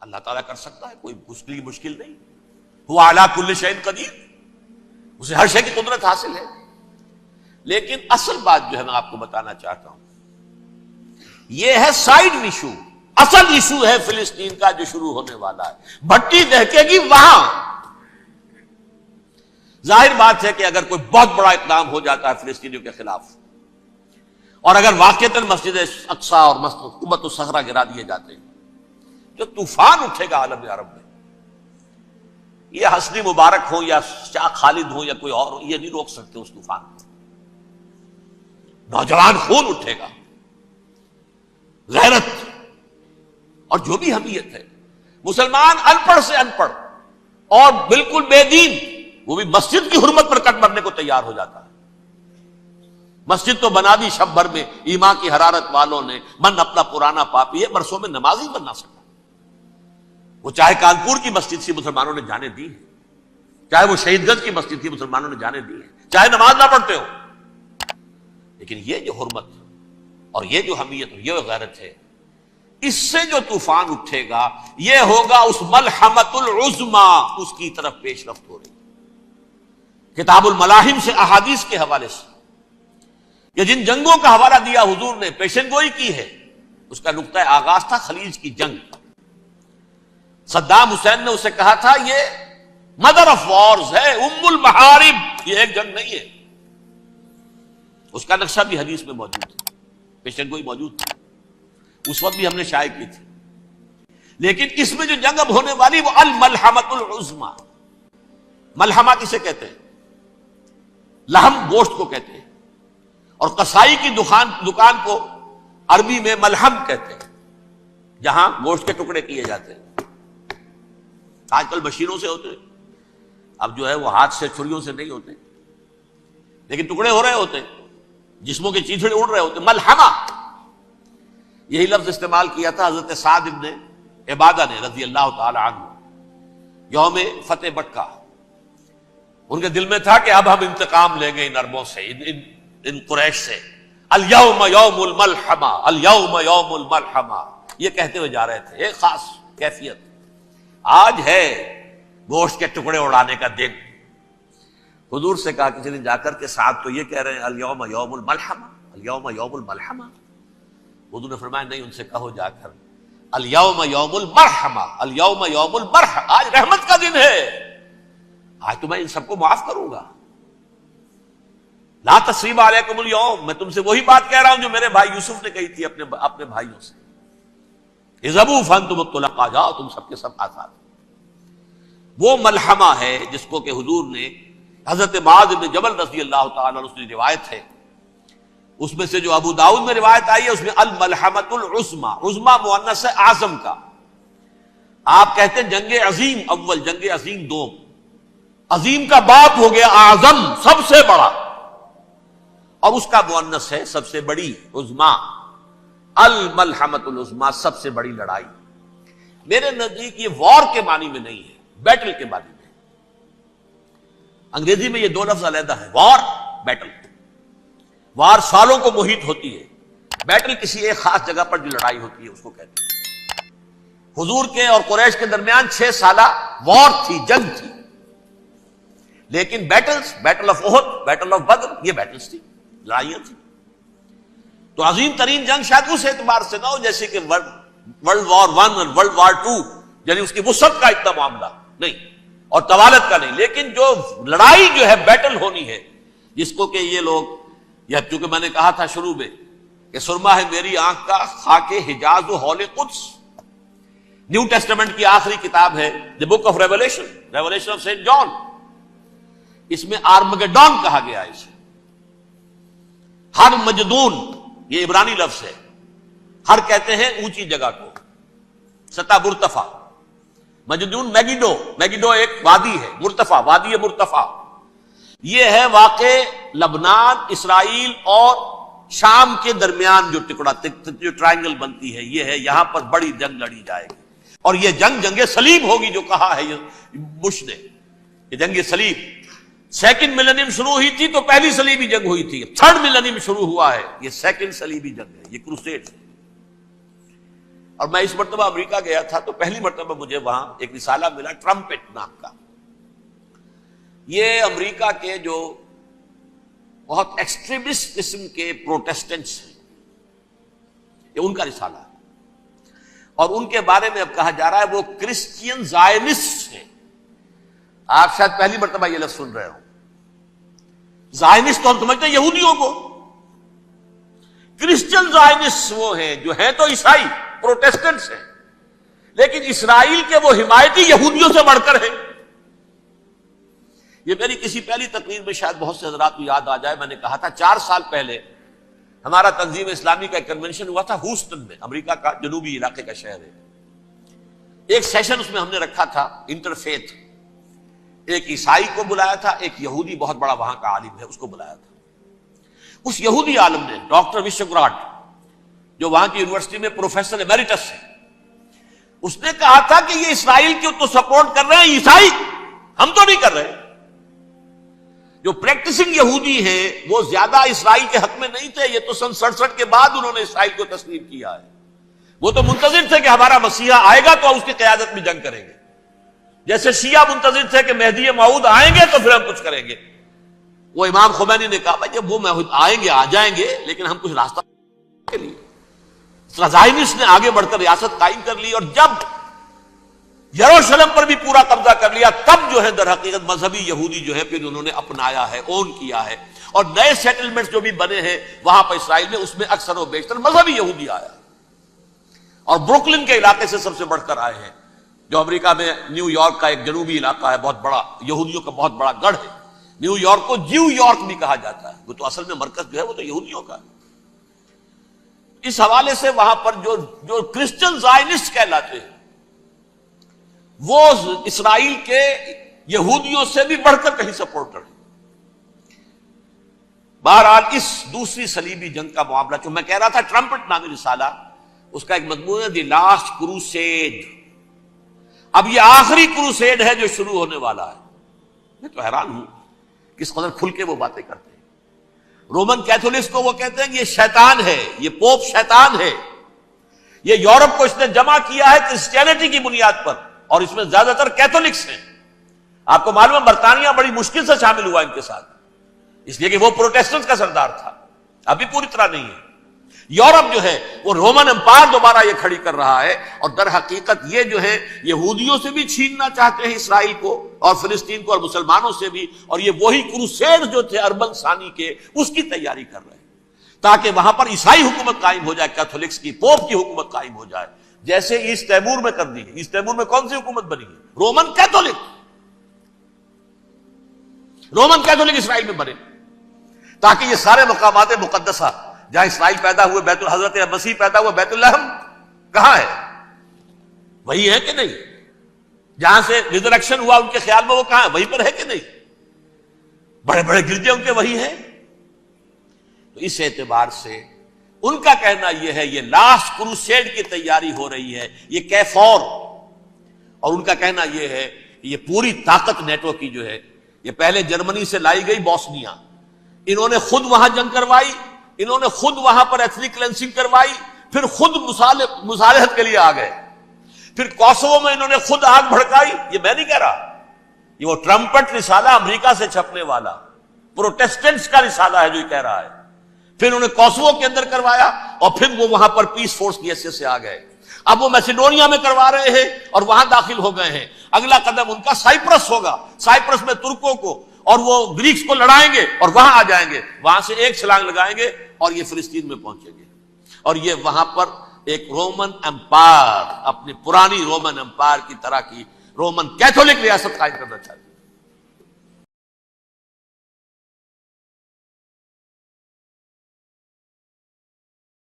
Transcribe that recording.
اللہ تعالیٰ کر سکتا ہے، کوئی اس کے لیے مشکل نہیں. هو علی کل شیء قدیر، اسے ہر شے کی قدرت حاصل ہے. لیکن اصل بات جو ہے میں آپ کو بتانا چاہتا ہوں، یہ ہے سائیڈ ایشو. اصل ایشو ہے فلسطین کا جو شروع ہونے والا ہے. بھٹی دہکے گی وہاں. ظاہر بات ہے کہ اگر کوئی بہت بڑا اقدام ہو جاتا ہے فلسطینیوں کے خلاف، اور اگر واقعتاً مسجد اقصی اور قبۃ الصخرہ گرا دیے جاتے ہیں، جو طوفان اٹھے گا عالم عرب میں، یہ حسنی مبارک ہو یا شاہ خالد ہو یا کوئی اور ہو، یہ نہیں روک سکتے اس طوفان کو. نوجوان خون اٹھے گا، غیرت اور جو بھی حمیت ہے. مسلمان ان پڑھ سے ان پڑھ اور بالکل بے دین، وہ بھی مسجد کی حرمت پر کٹ مرنے کو تیار ہو جاتا ہے. مسجد تو بنا دی شب بھر میں ایمان کی حرارت والوں نے، من اپنا پرانا پاپی ہے، برسوں میں نماز ہی بن نہ سکتا. وہ چاہے کانپور کی مسجد سے مسلمانوں نے جانے دی ہے، چاہے وہ شہید گنج کی مسجد تھی مسلمانوں نے جانے دی ہے، چاہے نماز نہ پڑھتے ہو. لیکن یہ جو حرمت اور یہ جو حمیت اور یہ غیرت ہے، اس سے جو طوفان اٹھے گا یہ ہوگا اس ملحمۃ العظما، اس کی طرف پیش رفت ہو رہی. کتاب الملاحم سے احادیث کے حوالے سے یہ جن جنگوں کا حوالہ دیا حضور نے، پیشن گوئی کی ہے، اس کا نقطہ آغاز تھا خلیج کی جنگ. صدام حسین نے اسے کہا تھا یہ مدر آف وارز ہے، ام المحارب، یہ ایک جنگ نہیں ہے. اس کا نقشہ بھی حدیث میں موجود ہے، پیشن گوئی موجود تھی، اس وقت بھی ہم نے شائع کی تھی. لیکن اس میں جو جنگ اب ہونے والی وہ الملحمۃ العظما. ملحمہ کسے کہتے ہیں؟ لحم گوشت کو کہتے ہیں، اور قصائی کی دکان کو عربی میں ملحم کہتے ہیں، جہاں گوشت کے ٹکڑے کیے جاتے ہیں. آج کل مشینوں سے ہوتے ہیں، اب جو ہے وہ ہاتھ سے چھریوں سے نہیں ہوتے، لیکن ٹکڑے ہو رہے ہوتے ہیں، جسموں کے چیتھڑے اڑ رہے ہوتے ہیں. ملحمہ یہی لفظ استعمال کیا تھا حضرت سعد ابن عبادہ نے رضی اللہ تعالی عنہ یوم فتح مکہ. ان کے دل میں تھا کہ اب ہم انتقام لیں گے ان عربوں سے، ان قریش سے. الیوم یوم الملحمہ، الیوم یوم الملحمہ، یہ کہتے ہوئے جا رہے تھے. ایک خاص کیفیت، آج ہے گوشت کے ٹکڑے اڑانے کا دن. حضور سے کہا کسی دن جا کر کے ساتھ تو یہ کہہ رہے ہیں الیوم یوم الملحمہ، الیوم یوم الملحمہ. حضور نے فرمایا نہیں، ان سے کہو جا کر الیوم یوم المرحمہ، الیوم یوم المرحمہ، آج رحمت کا دن ہے، آج تو میں ان سب کو معاف کروں گا. لا تثریب علیکم اليوم، میں تم سے وہی بات کہہ رہا ہوں جو میرے بھائی یوسف نے کہی تھی اپنے بھائیوں سے. اذهبوا فانتم الطلقاء، جاؤ تم سب کے سب آزاد. وہ ملحمہ ہے جس کو کہ حضور نے حضرت معاذ بن جبل رضی اللہ تعالیٰ عنہ کی روایت ہے، اس میں سے جو ابو داؤد میں روایت آئی ہے اس میں الملحمۃ العظما، عظما مؤنث ہے اعظم کا. آپ کہتے ہیں جنگ عظیم اول، جنگ عظیم دوم. عظیم کا باپ ہو گیا اعظم، سب سے بڑا، اور اس کا مؤنث ہے سب سے بڑی، عظما. الملحمۃ العظما، سب سے بڑی لڑائی. میرے نزدیک یہ وار کے معنی میں نہیں ہے، بیٹل کے معنی میں. انگریزی میں یہ دو لفظ علیحدہ ہیں، وار، بیٹل. وار سالوں کو محیط ہوتی ہے، بیٹل کسی ایک خاص جگہ پر جو لڑائی ہوتی ہے اس کو کہتے ہیں. حضور کے اور قریش کے درمیان 6 سالہ وار تھی، جنگ تھی. لیکن battles, battle of Uhud, battle of Badr, یہ بیٹلز تھی، لڑائیاں تھی. تو عظیم ترین جنگ شاید اس اعتبار سے نہ ہو جیسے کہ ورلڈ وار 1 اور ورلڈ وار 2، یعنی اس کی وسعت کا اتنا معاملہ نہیں اور طوالت کا نہیں. لیکن جو لڑائی جو ہے بیٹل ہونی ہے، جس کو کہ یہ لوگ، یا چونکہ میں نے کہا تھا شروع میں کہ سرما ہے میری آنکھ کا خاک حجاز و حول قدس. نیو ٹیسٹمنٹ کی آخری کتاب ہے the book of revelation, revelation of saint John. اس میں آرمگڈون کہا گیا ہے اسے. ہر مجدون، یہ عبرانی لفظ ہے. ہر کہتے ہیں اونچی جگہ کو، سطح مرتفع. مجدون میگیڈو، میگیڈو ایک وادی ہے، مرتفع، وادی مرتفع. یہ ہے واقع لبنان، اسرائیل اور شام کے درمیان جو ٹکڑا، جو ٹرائنگل بنتی ہے، یہ ہے. یہاں پر بڑی جنگ لڑی جائے گی، اور یہ جنگ صلیب ہوگی جو کہا ہے بش نے، یہ جنگ صلیب. 2nd ملینیم شروع ہوئی تھی تو پہلی صلیبی جنگ ہوئی تھی. 3rd ملینیم شروع ہوا ہے، یہ 2nd صلیبی جنگ ہے، یہ کروسیڈ ہے. اور میں اس مرتبہ امریکہ گیا تھا تو پہلی مرتبہ مجھے وہاں ایک رسالہ ملا ٹرمپٹ نام کا. یہ امریکہ کے جو بہت ایکسٹریمسٹ قسم کے پروٹیسٹنٹس ہیں، یہ ان کا رسالہ ہے، اور ان کے بارے میں اب کہا جا رہا ہے وہ کرسچین زائنسٹ ہیں. آپ شاید پہلی مرتبہ یہ لفظ سن رہے ہو. زائنسٹ تو ہم سمجھتے ہیں یہودیوں کو، کرسچین زائنسٹ وہ ہیں جو ہیں تو عیسائی پروٹیسٹنٹس ہیں، لیکن اسرائیل کے وہ حمایتی یہودیوں سے بڑھ کر ہیں. یہ میری کسی پہلی تقریر میں شاید بہت سے حضرات کو یاد آ جائے، میں نے کہا تھا 4 سال پہلے ہمارا تنظیم اسلامی کا ایک کنونشن ہوا تھا ہوسٹن میں، امریکہ کا جنوبی علاقے کا شہر ہے. ایک سیشن اس میں ہم نے رکھا تھا انٹرفیتھ، ایک عیسائی کو بلایا تھا، ایک یہودی بہت بڑا وہاں کا عالم ہے اس کو بلایا تھا. اس یہودی عالم نے ڈاکٹر وشوگراٹ، جو وہاں کی یونیورسٹی میں پروفیسر ایمیریٹس ہے، اس نے کہا تھا کہ یہ اسرائیل کو تو سپورٹ کر رہے ہیں عیسائی، ہم تو نہیں کر رہے. جو پریکٹسنگ یہودی ہیں وہ زیادہ اسرائیل کے حق میں نہیں تھے، یہ تو سن 67 کے بعد انہوں نے اسرائیل کو تسلیم کیا ہے. وہ تو منتظر تھے کہ ہمارا مسیحا آئے گا تو اس کی قیادت میں جنگ کریں گے، جیسے شیعہ منتظر تھے کہ مہدی موعود آئیں گے تو پھر ہم کچھ کریں گے. وہ امام خمینی نے کہا بھائی جب وہ آئیں گے آ جائیں گے، لیکن ہم کچھ راستہ کے لیے. زائنسٹ نے آگے بڑھ کر ریاست قائم کر لی، اور جب یروشلم پر بھی پورا قبضہ کر لیا تب جو ہے در حقیقت مذہبی یہودی جو ہے پھر انہوں نے اپنایا ہے، اون کیا ہے، اور نئے سیٹلمنٹس جو بھی بنے ہیں وہاں پر اسرائیل میں، اس میں اکثر و بیشتر مذہبی یہودی آیا، اور بروکلن کے علاقے سے سب سے بڑھ کر آئے ہیں، جو امریکہ میں نیو یارک کا ایک جنوبی علاقہ ہے، بہت بڑا یہودیوں کا بہت بڑا گڑھ ہے. نیو یارک کو جیو یارک بھی کہا جاتا ہے، وہ تو اصل میں مرکز جو ہے وہ تو یہودیوں کا ہے. اس حوالے سے وہاں پر جو کرسچن زائنسٹ کہلاتے ہیں وہ اسرائیل کے یہودیوں سے بھی بڑھ کر کہیں سپورٹر ہیں. بہرحال اس دوسری صلیبی جنگ کا معاملہ جو میں کہہ رہا تھا، ٹرمپٹ نامی رسالہ، اس کا ایک مضمون ہے دی لاسٹ کروسیڈ. اب یہ آخری کروسیڈ ہے جو شروع ہونے والا ہے. میں تو حیران ہوں کس قدر کھل کے وہ باتیں کرتے ہیں. رومن کیتھولکس کو وہ کہتے ہیں کہ یہ شیطان ہے، یہ پوپ شیطان ہے، یہ یورپ کو اس نے جمع کیا ہے کرسچینٹی کی بنیاد پر، اور اس میں زیادہ تر کیتھولکس ہیں. آپ کو معلوم ہے برطانیہ بڑی مشکل سے شامل ہوا ان کے ساتھ، اس لیے کہ وہ پروٹیسٹنٹ کا سردار تھا، ابھی پوری طرح نہیں ہے. یورپ جو ہے وہ رومن امپائر دوبارہ یہ کھڑی کر رہا ہے، اور در حقیقت یہ جو ہے یہودیوں سے بھی چھیننا چاہتے ہیں اسرائیل کو اور فلسطین کو، اور مسلمانوں سے بھی، اور یہ وہی کروسیڈ جو تھے اربن ثانی کے، اس کی تیاری کر رہے ہیں تاکہ وہاں پر عیسائی حکومت قائم ہو جائے، کیتھولکس کی، پوپ کی حکومت قائم ہو جائے، جیسے ایسٹ تیمور میں کر دی ہے. ایسٹ تیمور میں کون سی حکومت بنی ہے؟ Roman Catholic. رومن کیتھولک اسرائیل میں بنے، تاکہ یہ سارے مقامات مقدسہ جہاں اسرائیل پیدا ہوئے، بیت حضرت مسیح پیدا ہوا، بیت الحم کہاں ہے؟ وہی ہے کہ نہیں؟ جہاں سے ریزریکشن ہوا ان کے خیال میں وہ کہاں ہے؟ وہیں پر ہے کہ نہیں؟ بڑے بڑے گرجے ان کے وہی ہیں. تو اس اعتبار سے ان کا کہنا یہ ہے یہ لاسٹ کروسیڈ کی تیاری ہو رہی ہے، یہ کیفور. اور ان کا کہنا یہ ہے کہ یہ پوری طاقت نیٹو کی جو ہے، یہ پہلے جرمنی سے لائی گئی بوسنیا، انہوں نے خود وہاں جنگ کروائی، انہوں نے خود وہاں پر ایتھنک کلینسنگ کروائی، پھر خود مصالحت کے لیے آ گئے، پھر کوسوو میں انہوں نے خود آگ بھڑکائی. یہ میں نہیں کہہ رہا، یہ وہ ٹرمپٹ رسالہ امریکہ سے چھپنے والا پروٹیسٹنٹس کا رسالہ ہے جو یہ کہہ رہا ہے. پھر انہوں نے کوسوو کے اندر کروایا، اور پھر وہ وہاں پر پیس فورس کی حیثیت سے آ گئے. اب وہ میسیڈونیا میں کروا رہے ہیں اور وہاں داخل ہو گئے ہیں. اگلا قدم ان کا سائپرس ہوگا، سائپرس میں ترکوں کو اور وہ گریکس کو لڑائیں گے اور وہاں آ جائیں گے، وہاں سے ایک چھلانگ لگائیں گے اور یہ فلسطین میں پہنچیں گے، اور یہ وہاں پر ایک رومن امپائر، اپنی پرانی رومن امپائر کی طرح کی رومن کیتھولک ریاست قائم کرنا چاہتے ہیں.